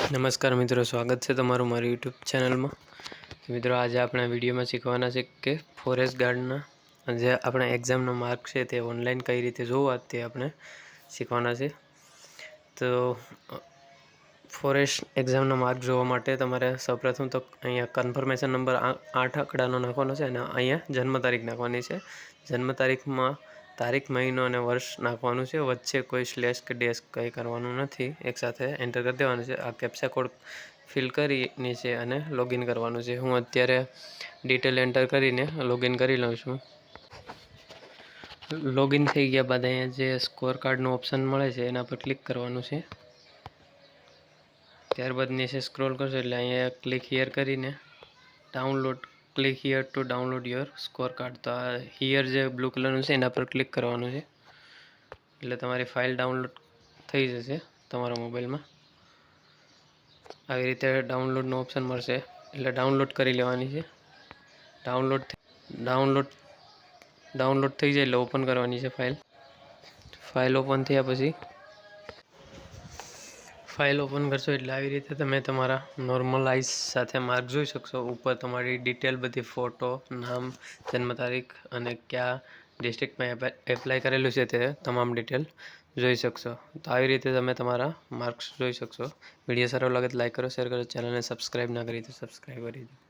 નમસ્કાર મિત્રો, સ્વાગત છે તમારું મારી યુટ્યુબ ચેનલમાં। મિત્રો, આજે આપણે વિડીયોમાં શીખવાના છે કે ફોરેસ્ટ ગાર્ડના જે આપણા એક્ઝામનો માર્ક છે તે ઓનલાઈન કઈ રીતે જોવા તે આપણે શીખવાના છે। તો ફોરેસ્ટ એક્ઝામનો માર્ક જોવા માટે તમારે સૌપ્રથમ તો અહીંયા કન્ફર્મેશન નંબર 8 આંકડાનો નાખવાનો છે અને અહીંયા જન્મ તારીખ નાખવાની છે। જન્મ તારીખમાં તારીખ, મહિનો અને વર્ષ નાખવાનું છે। વચ્ચે કોઈ સ્લેશ કે ડેશ કંઈ કરવાનું નથી, એકસાથે એન્ટર કરી દેવાનું છે। આ કેપ્ચા કોડ ફિલ કરીને છે અને લોગિન કરવાનું છે। હું અત્યારે ડિટેલ એન્ટર કરીને લોગિન કરી લઉં છું। લોગિન થઈ ગયા બાદ અહીંયા જે સ્કોર કાર્ડનું ઓપ્શન મળે છે એના પર ક્લિક કરવાનું છે। ત્યારબાદ નીચે સ્ક્રોલ કરશો એટલે અહીંયા ક્લિક હિયર કરીને click here two download your score card. તો આ હિયર જે બ્લુ કલરનું છે એના પર ક્લિક કરવાનું છે એટલે તમારી ફાઇલ ડાઉનલોડ થઈ જશે તમારા મોબાઈલમાં। આવી રીતે ડાઉનલોડનો ઓપ્શન મળશે એટલે ડાઉનલોડ કરી લેવાની છે। ડાઉનલોડ થઈ જાય એટલે ઓપન કરવાની છે ફાઇલ ઓપન થયા પછી ફાઇલ ઓપન કરશો એટલે આવી રીતે તમે તમારા નોર્મલ આઈસ સાથે માર્ક જોઈ શકશો। ઉપર તમારી ડિટેલ બધી, ફોટો, નામ, જન્મ તારીખ અને કયા ડિસ્ટ્રિક્ટમાં એપ્લાય કરેલું છે તે તમામ ડિટેલ જોઈ શકશો। તો આવી રીતે તમે તમારા માર્ક્સ જોઈ શકશો। વિડીયો સારો લાગે તો લાઈક કરો, શેર કરો, ચેનલને સબસ્ક્રાઈબ ના કરી તો સબસ્ક્રાઈબ કરી દો।